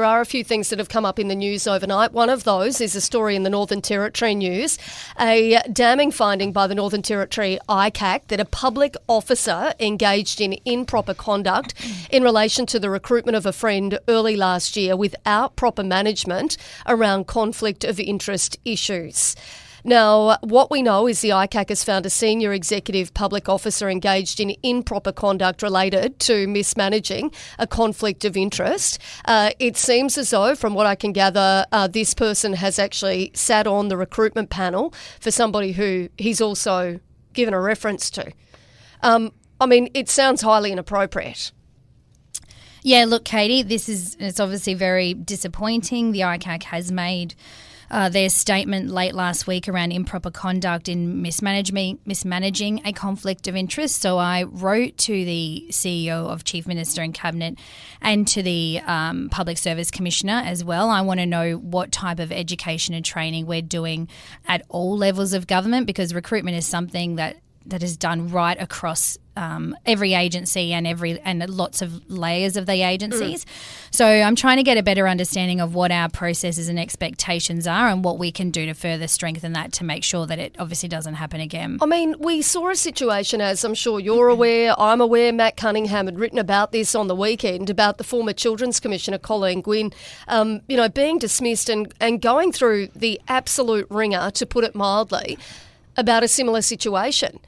There are a few things that have come up in the news overnight. One of those is a story in the Northern Territory News, a damning finding by the Northern Territory ICAC that a public officer engaged in improper conduct in relation to the recruitment of a friend early last year without proper management around conflict of interest issues. Now, what we know is the ICAC has found a senior executive public officer engaged in improper conduct related to mismanaging a conflict of interest. It seems as though, from what I can gather, this person has actually sat on the recruitment panel for somebody who he's also given a reference to. It sounds highly inappropriate. Yeah, look, Katie, it's obviously very disappointing. The ICAC has made their statement late last week around improper conduct in mismanaging a conflict of interest. So I wrote to the CEO of Chief Minister and Cabinet and to the Public Service Commissioner as well. I want to know what type of education and training we're doing at all levels of government, because recruitment is something that is done right across every agency and lots of layers of the agencies. So I'm trying to get a better understanding of what our processes and expectations are and what we can do to further strengthen that to make sure that it obviously doesn't happen again. We saw a situation, as I'm sure you're aware, I'm aware, Matt Cunningham had written about this on the weekend, about the former Children's Commissioner, Colleen Gwynn, being dismissed and going through the absolute ringer, to put it mildly, about a similar situation.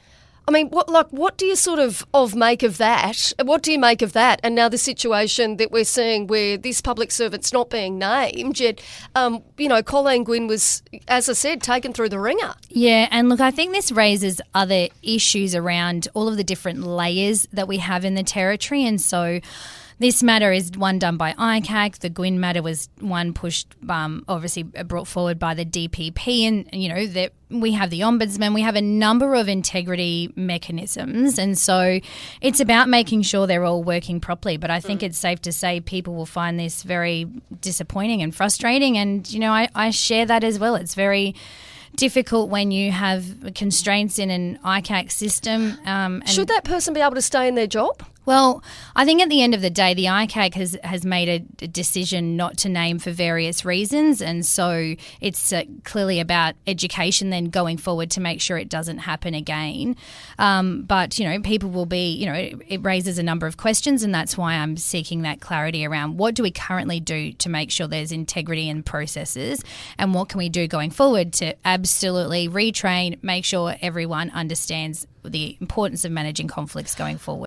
What do you sort of make of that? What do you make of that? And now the situation that we're seeing where this public servant's not being named, yet, Colleen Gwynn was, as I said, taken through the ringer. Yeah, and look, I think this raises other issues around all of the different layers that we have in the Territory. And so this matter is one done by ICAC. The Gwynn matter was one pushed, obviously brought forward by the DPP. And, that we have the Ombudsman. We have a number of integrity mechanisms. And so it's about making sure they're all working properly. But I think it's safe to say people will find this very disappointing and frustrating. And, I share that as well. It's very difficult when you have constraints in an ICAC system. Should that person be able to stay in their job? Well, I think at the end of the day, the ICAC has made a decision not to name for various reasons. And so it's clearly about education then going forward to make sure it doesn't happen again. But people will be, it raises a number of questions, and that's why I'm seeking that clarity around what do we currently do to make sure there's integrity in processes, and what can we do going forward to absolutely retrain, make sure everyone understands the importance of managing conflicts going forward.